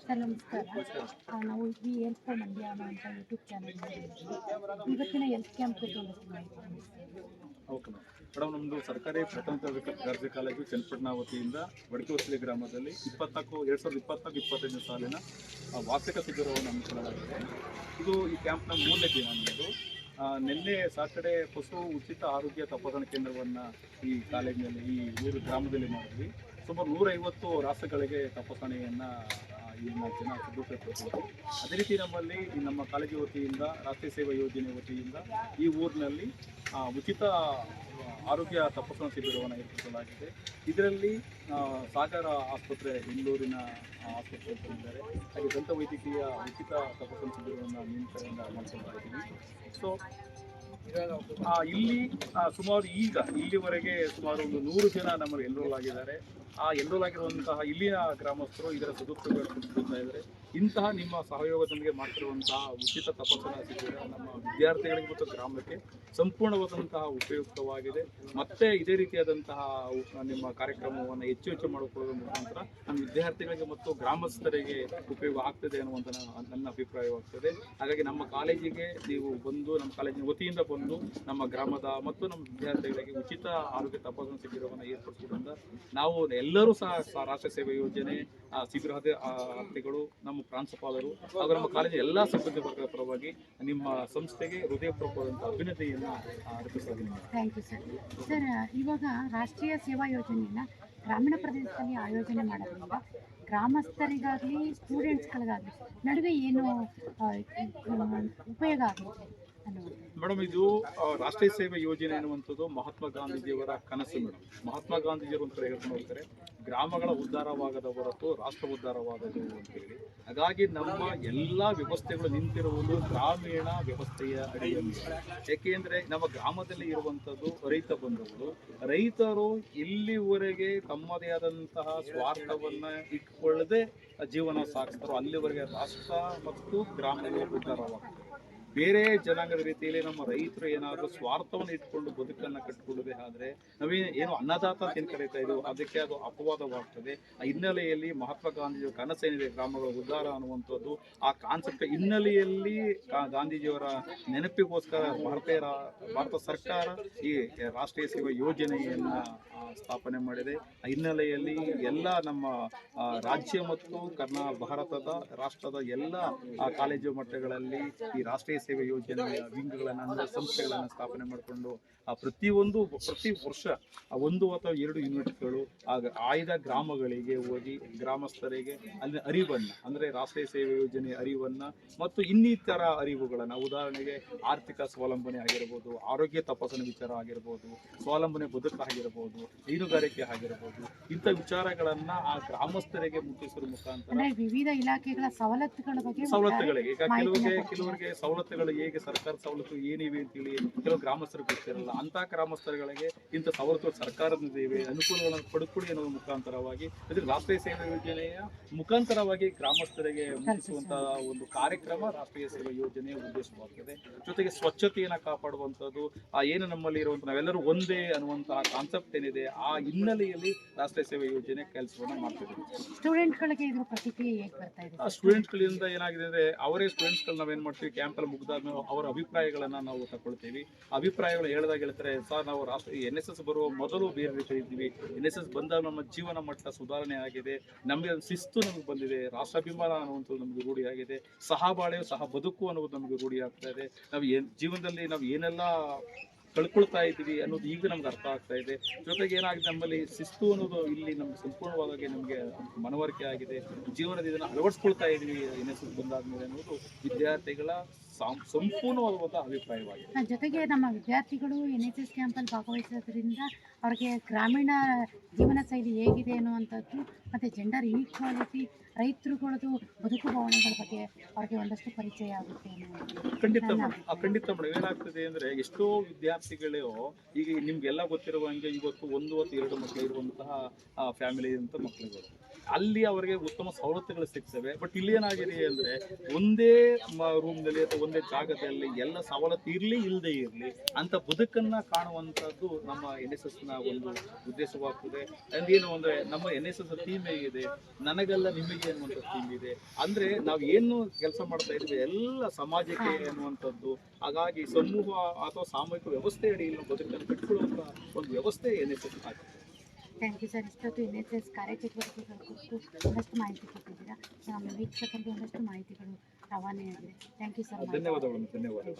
Sir ನಮಸ್ಕಾರ. ನಾವು ಈ ಹೆಲ್ತ್ ಫಾರ್ ಮಂಡ್ಯ ಅಂತ ಯೂಟ್ಯೂಬ್ ಚಾನಲ್ ಇವತ್ತಿನ ಹೆಲ್ತ್ ಕ್ಯಾಂಪ್ ಕುರಿತು ಓಕೆ ಮೇಡಮ್, ನಮ್ಮದು ಸರ್ಕಾರಿ ಪ್ರಥಮ ದರ್ಜೆ ಕಾಲೇಜು ಚನ್ನಪಟ್ಟಣ ವತಿಯಿಂದ ವಡಕೇವಸಲಿ ಗ್ರಾಮದಲ್ಲಿ 2024-25 ಸಾಲಿನ ವಾರ್ಷಿಕ ಶಿಬಿರವನ್ನು ಹಮ್ಮಿಕೊಳ್ಳಲಾಗಿದೆ. ಈ ಕ್ಯಾಂಪ್ನ ಮೂರನೇ ದಿನ. ನಮ್ಮದು ನಿನ್ನೆ ಸಾಟರ್ಡೆ ಪಶು ಉಚಿತ ಆರೋಗ್ಯ ತಪಾಸಣಾ ಕೇಂದ್ರವನ್ನು ಈ ಕಾಲೇಜಿನಲ್ಲಿ ಈ ಊರು ಗ್ರಾಮದಲ್ಲಿ ಮಾಡಿದ್ವಿ. ಸುಮಾರು 150 ರಾಷ್ಟ್ರಗಳಿಗೆ ತಪಾಸಣೆಯನ್ನು ಈ 4 ಜನ ಸಿದ್ಧಪಡಿಸಿದ್ರು. ಅದೇ ರೀತಿ ನಮ್ಮಲ್ಲಿ ನಮ್ಮ ಕಾಲೇಜು ವತಿಯಿಂದ ರಾಷ್ಟ್ರೀಯ ಸೇವಾ ಯೋಜನೆ ವತಿಯಿಂದ ಈ ಊರಿನಲ್ಲಿ ಉಚಿತ ಆರೋಗ್ಯ ತಪಾಸಣಾ ಶಿಬಿರವನ್ನು ಏರ್ಪಡಿಸಲಾಗಿದೆ. ಇದರಲ್ಲಿ ಸಾಗರ ಆಸ್ಪತ್ರೆ, ಬೆಂಗಳೂರಿನ ಆಸ್ಪತ್ರೆ ಇದ್ದಾರೆ, ಹಾಗೆ ದಂತ ವೈದ್ಯಕೀಯ ಉಚಿತ ತಪಾಸಣಾ ಶಿಬಿರವನ್ನು ನೇಮಕದಿಂದ ಮಾಡಿಕೊಳ್ಳಲಾಗಿದೆ. ಸೊ ಇಲ್ಲಿ ಸುಮಾರು ಇಲ್ಲಿವರೆಗೆ ಸುಮಾರು ಒಂದು 100 ಜನ ನಮ್ಮಲ್ಲಿ ಎನ್ರೋಲ್ ಆಗಿದ್ದಾರೆ. ಎನ್ರೋಲ್ ಆಗಿರುವಂತಹ ಇಲ್ಲಿನ ಗ್ರಾಮಸ್ಥರು ಇದರ ಸದುಪಯೋಗ ಇದ್ದಾರೆ. ಇಂತಹ ನಿಮ್ಮ ಸಹಯೋಗದೊಂದಿಗೆ ಮಾಡ್ತಿರುವಂತಹ ಉಚಿತ ತಪಾಸಣಾ ಶಿಬಿರ ನಮ್ಮ ವಿದ್ಯಾರ್ಥಿಗಳಿಗೆ ಮತ್ತು ಗ್ರಾಮಕ್ಕೆ ಸಂಪೂರ್ಣವಾದಂತಹ ಉಪಯುಕ್ತವಾಗಿದೆ. ಮತ್ತೆ ಇದೇ ರೀತಿಯಾದಂತಹ ನಿಮ್ಮ ಕಾರ್ಯಕ್ರಮವನ್ನು ಹೆಚ್ಚು ಮಾಡಿಕೊಳ್ಳುವ ಮುಖಾಂತರ ನಮ್ಮ ವಿದ್ಯಾರ್ಥಿಗಳಿಗೆ ಮತ್ತು ಗ್ರಾಮಸ್ಥರಿಗೆ ಉಪಯೋಗ ಆಗ್ತದೆ ಅನ್ನುವಂಥ ನನ್ನ ಅಭಿಪ್ರಾಯವಾಗ್ತದೆ. ಹಾಗಾಗಿ ನಮ್ಮ ಕಾಲೇಜಿಗೆ ನೀವು ಬಂದು, ನಮ್ಮ ಕಾಲೇಜಿನ ವತಿಯಿಂದ ಬಂದು ನಮ್ಮ ಗ್ರಾಮದ ಮತ್ತು ನಮ್ಮ ವಿದ್ಯಾರ್ಥಿಗಳಿಗೆ ಉಚಿತ ಆರೋಗ್ಯ ತಪಾಸಣಾ ಶಿಬಿರವನ್ನು ಏರ್ಪಡಿಸುವುದರಿಂದ ನಾವು ಎಲ್ಲರೂ ಸಹ ರಾಷ್ಟ್ರೀಯ ಸೇವಾ ಯೋಜನೆ ಶಿಬಿರಾರ್ಥಿಗಳು, ನಮ್ಮ ಪ್ರಾಂಶುಪಾಲರು ಹಾಗೂ ನಮ್ಮ ಕಾಲೇಜಿನ ಎಲ್ಲ ಸಿಬ್ಬಂದಿ ವರ್ಗದ ಪರವಾಗಿ ನಿಮ್ಮ ಸಂಸ್ಥೆಗೆ ಹೃದಯಪೂರ್ವಕವಾದಂಥ ಅಭಿನಂದನೆಯನ್ನು ಅರ್ಪಿಸ್ತೀನಿ. Thank you sir. ಸರ್, ಇವಾಗ ರಾಷ್ಟ್ರೀಯ ಸೇವಾ ಯೋಜನೆಯನ್ನು ಗ್ರಾಮೀಣ ಪ್ರದೇಶದಲ್ಲಿ ಆಯೋಜನೆ ಮಾಡೋದ್ರಿಂದ ಗ್ರಾಮಸ್ಥರಿಗಾಗಲಿ ಸ್ಟೂಡೆಂಟ್ಸ್ಗಳಿಗಾಗಲಿ ನಡುವೆ ಏನು ಉಪಯೋಗ ಆಗುತ್ತೆ ಅನ್ನೋದು? ಮೇಡಮ್, ಇದು ರಾಷ್ಟ್ರೀಯ ಸೇವೆ ಯೋಜನೆ ಅನ್ನುವಂಥದ್ದು ಮಹಾತ್ಮ ಗಾಂಧೀಜಿಯವರ ಕನಸು. ಮೇಡಮ್, ಮಹಾತ್ಮ ಗಾಂಧೀಜಿಯವರು ಅಂತ ಹೇಳ್ಕೊಂಡು ಹೋಗ್ತಾರೆ, ಗ್ರಾಮಗಳ ಉದ್ಧಾರವಾಗದ ಹೊರತು ರಾಷ್ಟ್ರ ಉದ್ಧಾರವಾಗದು ಅಂತ ಹೇಳಿ. ಹಾಗಾಗಿ ನಮ್ಮ ಎಲ್ಲ ವ್ಯವಸ್ಥೆಗಳು ನಿಂತಿರುವುದು ಗ್ರಾಮೀಣ ವ್ಯವಸ್ಥೆಯ ಅಡಿಯಲ್ಲಿ. ಏಕೆಂದರೆ ನಮ್ಮ ಗ್ರಾಮದಲ್ಲಿ ಇರುವಂಥದ್ದು ರೈತ ಬಂಧುಗಳು. ರೈತರು ಇಲ್ಲಿವರೆಗೆ ತಮ್ಮದೇ ಆದಂತಹ ಸ್ವಾರ್ಥವನ್ನು ಇಟ್ಕೊಳ್ಳದೆ ಜೀವನ ಸಾಗಿಸ್ತಾರೋ ಅಲ್ಲಿವರೆಗೆ ರಾಷ್ಟ್ರ ಮತ್ತು ಗ್ರಾಮಗಳು ಉದ್ಧಾರವಾಗ್ತದೆ. ಬೇರೆ ಜನಾಂಗದ ರೀತಿಯಲ್ಲಿ ನಮ್ಮ ರೈತರು ಏನಾದರೂ ಸ್ವಾರ್ಥವನ್ನು ಇಟ್ಕೊಂಡು ಬದುಕನ್ನು ಕಟ್ಟಿಕೊಳ್ಳದೆ ಆದರೆ ಏನು ಅನ್ನದಾತ ಅಂತ ಏನು ಕರೀತಾ ಇದ್ದೀವಿ, ಅದಕ್ಕೆ ಅದು ಅಪವಾದವಾಗ್ತದೆ. ಆ ಹಿನ್ನೆಲೆಯಲ್ಲಿ ಮಹಾತ್ಮ ಗಾಂಧೀಜಿಯವರ ಕನಸೇನಿದೆ ಗ್ರಾಮಗಳ ಉದ್ಧಾರ ಅನ್ನುವಂಥದ್ದು, ಆ ಕಾನ್ಸೆಪ್ಟ್ ಹಿನ್ನೆಲೆಯಲ್ಲಿ ಗಾಂಧೀಜಿಯವರ ನೆನಪಿಗೋಸ್ಕರ ಭಾರತ ಸರ್ಕಾರ ಈ ರಾಷ್ಟ್ರೀಯ ಸೇವಾ ಯೋಜನೆಯನ್ನು ಸ್ಥಾಪನೆ ಮಾಡಿದೆ. ಆ ಹಿನ್ನೆಲೆಯಲ್ಲಿ ಎಲ್ಲ ನಮ್ಮ ರಾಜ್ಯ ಮತ್ತು ಭಾರತದ ರಾಷ್ಟ್ರದ ಎಲ್ಲ ಕಾಲೇಜು ಮಟ್ಟಗಳಲ್ಲಿ ಈ ರಾಷ್ಟ್ರೀಯ ಸೇವೆ ಯೋಜನೆಯ ವಿಂಗ್ಗಳನ್ನು ಅಂದರೆ ಸಂಸ್ಥೆಗಳನ್ನು ಸ್ಥಾಪನೆ ಮಾಡಿಕೊಂಡು ಪ್ರತಿ ವರ್ಷ 1 ಅಥವಾ 2 ಯೂನಿಟ್ಗಳು ಆಯ್ದ ಗ್ರಾಮಗಳಿಗೆ ಹೋಗಿ ಗ್ರಾಮಸ್ಥರಿಗೆ ಅಲ್ಲಿ ಅರಿವನ್ನು, ಅಂದರೆ ರಾಷ್ಟ್ರೀಯ ಸೇವೆ ಯೋಜನೆಯ ಅರಿವನ್ನು ಮತ್ತು ಇನ್ನಿತರ ಅರಿವುಗಳನ್ನು, ಉದಾಹರಣೆಗೆ ಆರ್ಥಿಕ ಸ್ವಾವಲಂಬನೆ ಆಗಿರ್ಬೋದು, ಆರೋಗ್ಯ ತಪಾಸಣೆ ವಿಚಾರ ಆಗಿರ್ಬೋದು, ಸ್ವಾವಲಂಬನೆ ಬದುಕು ಆಗಿರ್ಬೋದು, ಹೈನುಗಾರಿಕೆ ಆಗಿರ್ಬೋದು, ಇಂಥ ವಿಚಾರಗಳನ್ನು ಆ ಗ್ರಾಮಸ್ಥರಿಗೆ ಮುಟ್ಟಿಸುವ ಮುಖಾಂತರ ವಿವಿಧ ಇಲಾಖೆಗಳ ಸವಲತ್ತುಗಳಿಗೆ ಈಗ ಕೆಲವರಿಗೆ ಸವಲತ್ತುಗಳು ಹೇಗೆ ಸರ್ಕಾರ ಸವಲತ್ತು ಏನಿವೆ ಅಂತೇಳಿ ಕೆಲವು ಗ್ರಾಮಸ್ಥರಿಗೆ ಗೊತ್ತಿರಲ್ಲ. ಅಂತಹ ಗ್ರಾಮಸ್ಥರುಗಳಿಗೆ ಇಂಥ ಸವಲತ್ತುಗಳು ಸರ್ಕಾರದಿಂದ ಇವೆ, ಅನುಕೂಲಗಳನ್ನು ಪಡ್ಕೊಳ್ಳಿ ಅನ್ನೋ ಮುಖಾಂತರವಾಗಿ ರಾಷ್ಟ್ರೀಯ ಸೇವಾ ಯೋಜನೆಯ ಮುಖಾಂತರವಾಗಿ ಗ್ರಾಮಸ್ಥರಿಗೆ ಮುಟ್ಟಿಸುವಂತಹ ಒಂದು ಕಾರ್ಯಕ್ರಮ ರಾಷ್ಟ್ರೀಯ ಸೇವಾ ಯೋಜನೆಯ ಉದ್ದೇಶವಾಗ್ತದೆ. ಜೊತೆಗೆ ಸ್ವಚ್ಛತೆಯನ್ನು ಕಾಪಾಡುವಂಥದ್ದು, ಏನು ನಮ್ಮಲ್ಲಿ ಇರುವಂಥ ನಾವೆಲ್ಲರೂ ಒಂದೇ ಅನ್ನುವಂತಹ ಕಾನ್ಸೆಪ್ಟ್ ಏನಿದೆ, ಆ ಹಿನ್ನೆಲೆಯಲ್ಲಿ ರಾಷ್ಟ್ರೀಯ ಸೇವಾ ಯೋಜನೆ ಕೆಲಸವನ್ನು ಮಾಡ್ತಿದ್ದೀವಿ. ಸ್ಟೂಡೆಂಟ್ಗಳಿಗೆ ಇದ್ರ ಪ್ರತಿಕ್ರಿಯೆ ಹೇಗೆ ಬರ್ತಾ ಇದೆ? ಸ್ಟೂಡೆಂಟ್ಗಳಿಂದ ಏನಾಗಿದೆ ಅಂದರೆ ಅವರೇ ಸ್ಟೂಡೆಂಟ್ಸ್ಗಳು ನಾವೇನು ಮಾಡ್ತೀವಿ, ಕ್ಯಾಂಪಲ್ಲಿ ಮುಗಿದಾದ್ಮೇಲೆ ಅವರ ಅಭಿಪ್ರಾಯಗಳನ್ನು ನಾವು ತಗೊಳ್ತೀವಿ. ಅಭಿಪ್ರಾಯಗಳು ಹೇಳಿದಾಗ ಹೇಳ್ತಾರೆ, ಸರ್ ನಾವು NSS ಬರುವ ಮೊದಲು ಬೇರೆ ರೀತಿ ಇದ್ದೀವಿ, NSS ಬಂದಾಗ ನಮ್ಮ ಜೀವನ ಮಟ್ಟ ಸುಧಾರಣೆ ಆಗಿದೆ, ನಮಗೆ ಶಿಸ್ತು ನಮಗೆ ಬಂದಿದೆ, ರಾಷ್ಟ್ರಾಭಿಮಾನ ಅನ್ನುವಂಥದ್ದು ನಮಗೆ ರೂಢಿ ಆಗಿದೆ, ಸಹಬಾಳ್ವೆ ಸಹ ಬದುಕು ಅನ್ನೋದು ನಮಗೆ ರೂಢಿ ಆಗ್ತಾ ಇದೆ, ನಾವು ಜೀವನದಲ್ಲಿ ನಾವು ಏನೆಲ್ಲ ಕಳ್ಕೊಳ್ತಾ ಇದ್ದೀವಿ ಅನ್ನೋದು ಈಗ ನಮ್ಗೆ ಅರ್ಥ ಆಗ್ತಾ ಇದೆ. ಜೊತೆಗೆ ಏನಾಗಿದೆ, ನಮ್ಮಲ್ಲಿ ಶಿಸ್ತು ಅನ್ನೋದು ಇಲ್ಲಿ ನಮ್ಗೆ ಸಂಪೂರ್ಣವಾಗಿ ನಮಗೆ ಮನವರಿಕೆ ಆಗಿದೆ, ಜೀವನದ ಇದನ್ನು ಅಳವಡಿಸ್ಕೊಳ್ತಾ ಇದ್ದೀವಿ NSS ಬಂದಾದ್ಮೇಲೆ ಅನ್ನೋದು ವಿದ್ಯಾರ್ಥಿಗಳ ಸಂಪೂರ್ಣವಾದ ಅಭಿಪ್ರಾಯವಾಗಿದೆ. ಜೊತೆಗೆ ನಮ್ಮ ವಿದ್ಯಾರ್ಥಿಗಳು NSS ಕ್ಯಾಂಪಲ್ಲಿ ಭಾಗವಹಿಸೋದ್ರಿಂದ ಅವ್ರಿಗೆ ಗ್ರಾಮೀಣ ಜೀವನ ಶೈಲಿ ಹೇಗಿದೆ ಅನ್ನುವಂಥದ್ದು ಮತ್ತು ಜೆಂಡರ್ ಈಕ್ವಾಲಿಟಿ, ರೈತರುಗಳದ್ದು ಬದುಕು ಭಾವನೆಗಳ ಬಗ್ಗೆ ಅವ್ರಿಗೆ ಒಂದಷ್ಟು ಪರಿಚಯ ಆಗುತ್ತೆ. ಖಂಡಿತ ಮೇಡಮ್, ಏನಾಗ್ತದೆ ಅಂದರೆ ಎಷ್ಟೋ ವಿದ್ಯಾರ್ಥಿಗಳು ಈಗ ನಿಮ್ಗೆಲ್ಲ ಗೊತ್ತಿರುವಂಗೆ ಇವತ್ತು 1 ಅಥವಾ 2 ಮಕ್ಕಳು ಇರುವಂತಹ ಫ್ಯಾಮಿಲಿ ಅಂತ ಮಕ್ಕಳುಗಳು. ಅಲ್ಲಿ ಅವರಿಗೆ ಉತ್ತಮ ಸವಲತ್ತುಗಳು ಸಿಗ್ತವೆ. ಬಟ್ ಇಲ್ಲಿ ಏನಾಗಿದೆ ಅಂದ್ರೆ ಒಂದೇ ರೂಮ್ನಲ್ಲಿ ಅಥವಾ ಒಂದೇ ಜಾಗದಲ್ಲಿ ಎಲ್ಲ ಸವಲತ್ತು ಇರಲಿ ಇಲ್ಲದೆ ಇರಲಿ ಅಂತ ಬದುಕನ್ನ ಕಾಣುವಂಥದ್ದು ನಮ್ಮ NSS ನ ಒಂದು ಉದ್ದೇಶವಾಗ್ತದೆ. ಅಂದೇನು ಅಂದ್ರೆ ನಮ್ಮ NSS ಥೀಮ್ ಹೇಗಿದೆ, ನನಗೆಲ್ಲ ನಿಮಗೆ ಅನ್ನುವಂಥ ಥೀಮ್ ಇದೆ. ಅಂದ್ರೆ ನಾವು ಏನು ಕೆಲಸ ಮಾಡ್ತಾ ಇದ್ವಿ ಎಲ್ಲ ಸಮಾಜಕ್ಕೆ ಅನ್ನುವಂಥದ್ದು. ಹಾಗಾಗಿ ಸಮೂಹ ಅಥವಾ ಸಾಮೂಹಿಕ ವ್ಯವಸ್ಥೆ ಅಡಿಯಲ್ಲಿ ಬದುಕನ್ನು ಕಟ್ಟಿಕೊಳ್ಳುವಂಥ ಒಂದು ವ್ಯವಸ್ಥೆ NSS ಆಗಿದೆ. Thank you sir. ಇಷ್ಟೊತ್ತು NSS ಕಾರ್ಯಚಟುವಟಿಕೆಗಳ ಕುರಿತು ಒಂದಷ್ಟು ಮಾಹಿತಿ ಕೊಟ್ಟಿದ್ದೀರಾ. ನಮ್ಮ ವೀಕ್ಷಕರಿಗೆ ಒಂದಷ್ಟು ಮಾಹಿತಿಗಳು ರವಾನೆಯಾಗಿದೆ. Thank you sir. ಧನ್ಯವಾದಗಳು.